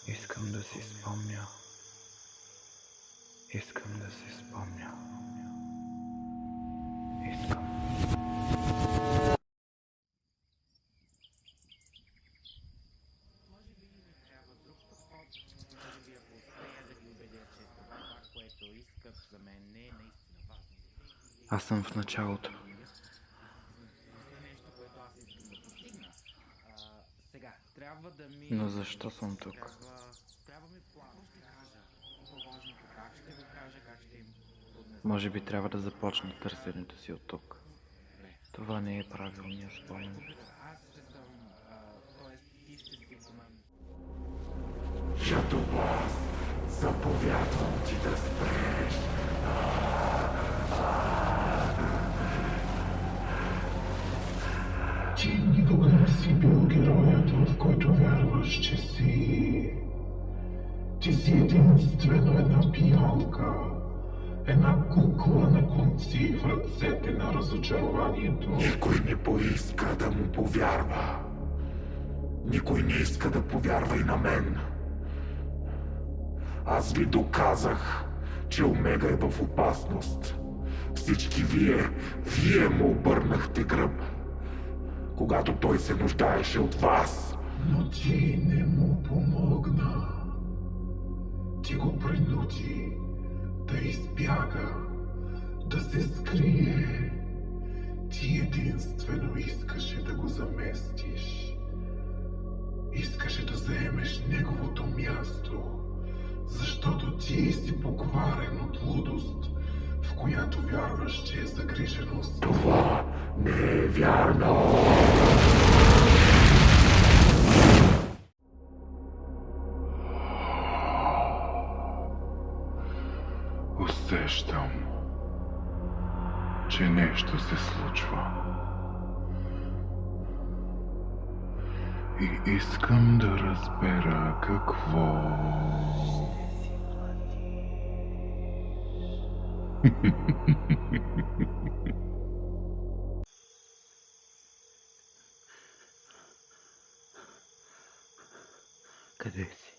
Искам да си спомня. Искам да си спомня. Искам. Може би ми трябва друг подход, може би ако успея да ги убедя, че това, което искат за мен не е наистина важно. Аз съм в началото. За нещо, което аз искам да постигна. Сега, трябва да ми... Но защо съм тук? Трябва ми план. Ще кажа. По-важното как ще го кажа, как ще им поднеса. Може би трябва да започна търсенето си от тук. Това не е правилният спомен. Аз ще съм... Тоест, ти ще си до мен. Шатобас, заповядвам ти да спреш. Ти никога не си бил героят, в който вярваш, че си. Ти си единствено една пиянка. Една кукла на конци в ръцете на разочарованието. Никой не поиска да му повярва. Никой не иска да повярва и на мен. Аз ви доказах, че Омега е в опасност. Всички вие му обърнахте гръб, когато той се нуждаеше от вас. Но ти не му помогна. Ти го принуди да избяга, да се скрие. Ти единствено искаше да го заместиш. Искаше да заемеш неговото място, защото ти си покварен от лудост, в която вярваш, че е загриженост. Това не е вярно! Усещам, че нещо се случва. И искам да разбера какво. Къде си?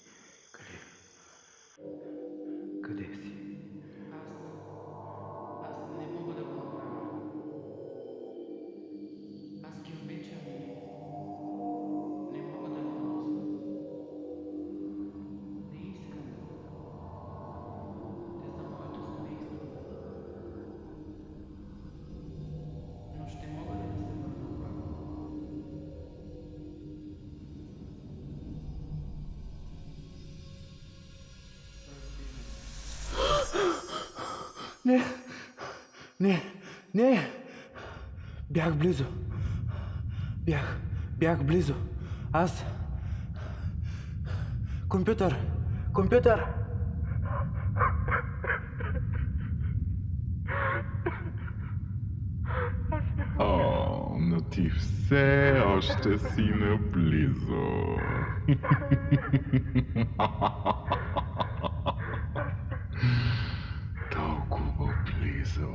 Къде си? Аз не мога да го направя. Аз ги обичам и не мога да го нося. Не искам. Те са моето семейство. Но ще мога ли да се върна обратно? Не! Не! Не! Бях близо. Бях близо. Аз... Компютър! Компютър! О, но ти все още си наблизо. Толкова близо.